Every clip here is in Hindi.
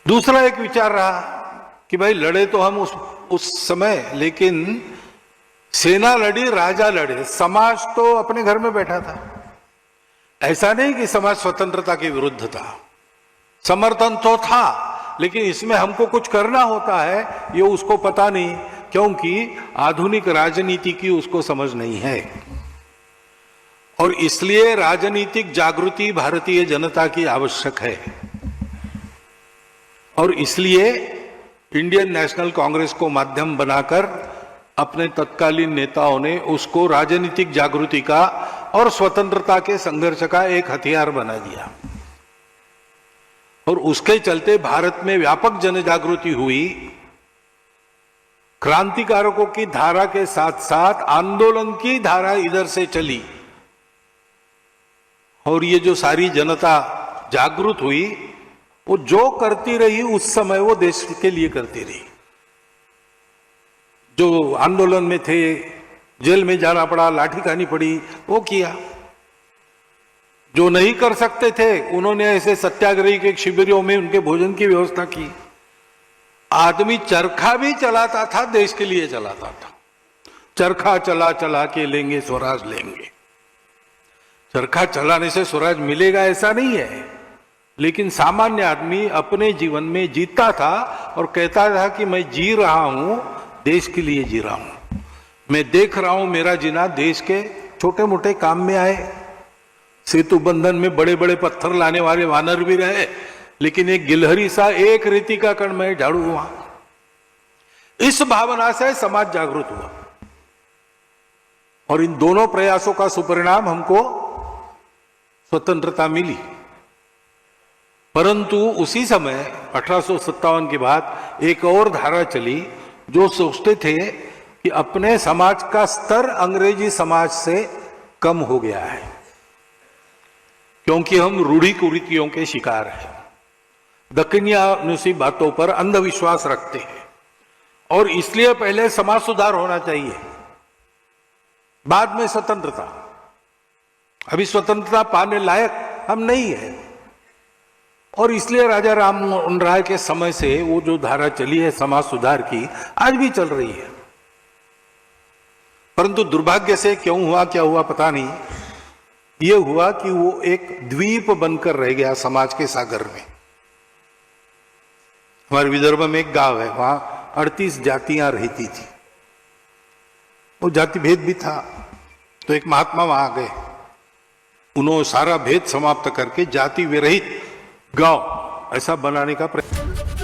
दूसरा एक विचार रहा कि भाई लड़े तो हम उस समय, लेकिन सेना लड़ी, राजा लड़े, समाज तो अपने घर में बैठा था। ऐसा नहीं कि समाज स्वतंत्रता के विरुद्ध था, समर्थन तो था, लेकिन इसमें हमको कुछ करना होता है ये उसको पता नहीं, क्योंकि आधुनिक राजनीति की उसको समझ नहीं है। और इसलिए राजनीतिक जागृति भारतीय जनता की आवश्यक है। और इसलिए इंडियन नेशनल कांग्रेस को माध्यम बनाकर अपने तत्कालीन नेताओं ने उसको राजनीतिक जागृति का और स्वतंत्रता के संघर्ष का एक हथियार बना दिया। और उसके चलते भारत में व्यापक जन जागृति हुई। क्रांतिकारकों की धारा के साथ साथ आंदोलन की धारा इधर से चली, और ये जो सारी जनता जागृत हुई, वो जो करती रही उस समय वो देश के लिए करती रही। जो आंदोलन में थे, जेल में जाना पड़ा, लाठी खानी पड़ी, वो किया। जो नहीं कर सकते थे उन्होंने ऐसे सत्याग्रही के शिविरों में उनके भोजन की व्यवस्था की। आदमी चरखा भी चलाता था, देश के लिए चलाता था। चरखा चला चला के लेंगे स्वराज लेंगे। चरखा चलाने से स्वराज मिलेगा ऐसा नहीं है, लेकिन सामान्य आदमी अपने जीवन में जीता था और कहता था कि मैं जी रहा हूं, देश के लिए जी रहा हूं। मैं देख रहा हूं मेरा जीना देश के छोटे मोटे काम में आए। सेतु बंधन में बड़े बड़े पत्थर लाने वाले वानर भी रहे, लेकिन एक गिलहरी सा एक रेती का कण में झाड़ू हुआ। इस भावना से समाज जागृत हुआ, और इन दोनों प्रयासों का सुपरिणाम हमको स्वतंत्रता मिली। परंतु उसी समय 1857 के बाद एक और धारा चली, जो सोचते थे कि अपने समाज का स्तर अंग्रेजी समाज से कम हो गया है, क्योंकि हम रूढ़ी कुरीतियों के शिकार हैं, दक्षिणानुसी बातों पर अंधविश्वास रखते हैं, और इसलिए पहले समाज सुधार होना चाहिए, बाद में स्वतंत्रता। अभी स्वतंत्रता पाने लायक हम नहीं है। और इसलिए राजा राम मोहन राय के समय से वो जो धारा चली है समाज सुधार की, आज भी चल रही है। परंतु दुर्भाग्य से क्यों हुआ, क्या हुआ पता नहीं, ये हुआ कि वो एक द्वीप बनकर रह गया समाज के सागर में। हमारे विदर्भ में एक गांव है, वहां 38 जातियां रहती थी। वो जाति भेद भी था, तो एक महात्मा वहां गए, उन्होंने सारा भेद समाप्त करके जाति विरहित गांव ऐसा बनाने का प्रयास।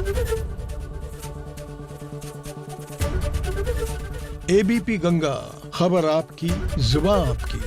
एबीपी गंगा, खबर आपकी, जुबान आपकी।